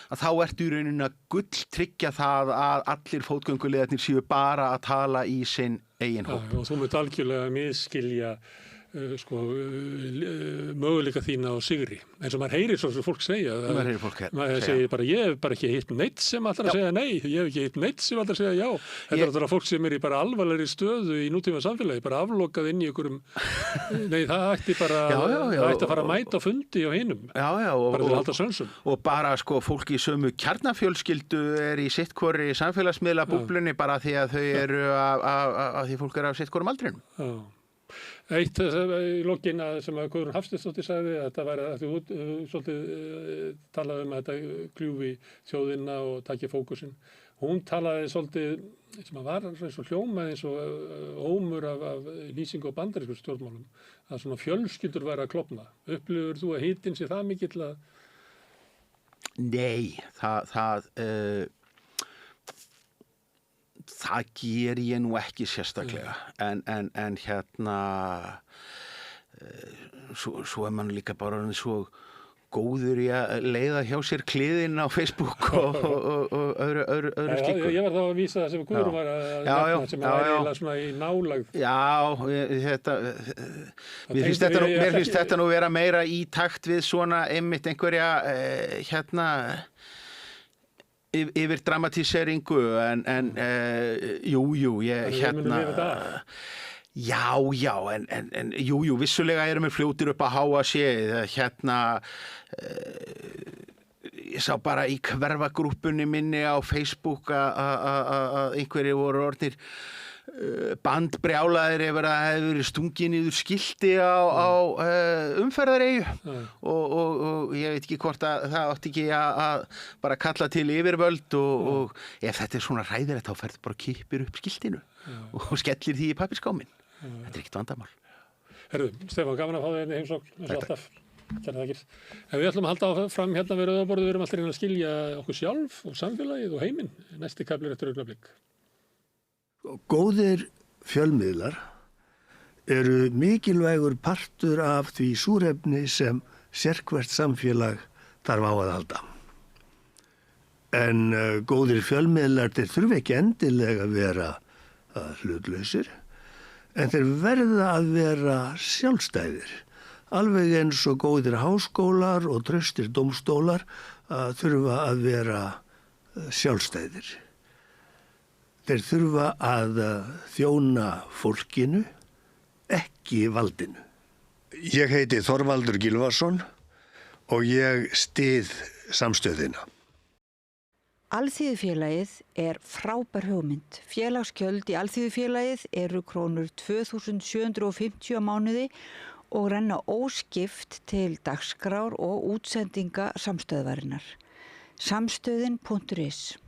að þá ertu í rauninni að gulltryggja það að allir fótgönguliðarnir séu bara að tala í sinn eigin hóp. Og þú munt algjörlega misskilja möguleika þína á sigri. Eins og maður heyrir svo sem fólk segja. Maður segir bara, ég hef bara ekki hitt neitt sem allar að segja nei. Ég hef ekki hitt neitt sem allar að segja já. Þetta er fólk sem í bara alvarlegri stöðu í nútíma samfélagi, bara aflokað inn í einhverjum. Nei, það ætti bara það ætti að fara að mæta á fundi á hinum. Bara til að halda sönsum. Og bara fólk í sömu kjarnafjölskyldu í sittkorri samfélagsmiðla búblunni bara því að þau eru að því fólk eru af sittkorum aldrinum. Já. Eitt í lokin sem að Guðrún Hafsteinsdóttir sagði að þetta væri að þú svolítið talaði að þetta kljúfi þjóðina og taki fókusinn. Hún talaði svolítið sem að var eins og hljómaði eins og ómur af lýsingu og bandarískum stjórnmálum að svona fjölskyldur væri að klofna. Upplifur þú að hitinn sé það mikill að? Nei, Það ger ég nú ekki sérstaklega, en svo mann líka bara svo góður í að leiða hjá sér kliðin á Facebook og öðru slíku. Ég var þá að vísa það sem Guðrún var að nefna, sem var eiginlega svona í nálægð. Mér finnst þetta nú vera meira í takt við svona einmitt einhverja yfir dramatíseringu en ég Já, en vissulega erum við fljótir upp að háa séð, ég sá bara í hverfagrúppunni minni á Facebook að einhverjir voru orðnir bandbrjálaðir yfir að hefði verið stungið niður skilti á umferðareyju og ég veit ekki hvort að það átti ekki að bara kalla til yfirvöld og ef þetta er svona hræðilegt þá ferðu bara kippir upp skiltinu og skellir því í pappírskáminn. Þetta er ekkert vandamál. Herðu, Stefán, gaman að fá þig inn í heimsókn, eins og alltaf. En við ætlum að halda fram hérna við rauðaborðið, við erum alltaf að skilja okkur sjálf og samfélagið og heiminn. Næsti kaflir eftir augnablik. Góðir fjölmiðlar eru mikilvægur partur af því súrefni sem sérhvert samfélag þarf á að halda. En góðir fjölmiðlar þeir þurfa ekki endilega að vera hlutlausir, en þeir verða að vera sjálfstæðir, alveg eins og góðir háskólar og traustir dómstólar þurfa að vera sjálfstæðir. Þeir þurfa að þjóna fólkinu, ekki valdinu. Ég heiti Þorvaldur Gylfason og ég styð samstöðina. Alþýðufélagið er frábær hugmynd. Félagsgjöld í Alþýðufélagið eru krónur 2.750 á mánuði og renna óskipt til dagskrár og útsendinga samstöðvarinnar. Samstöðin.is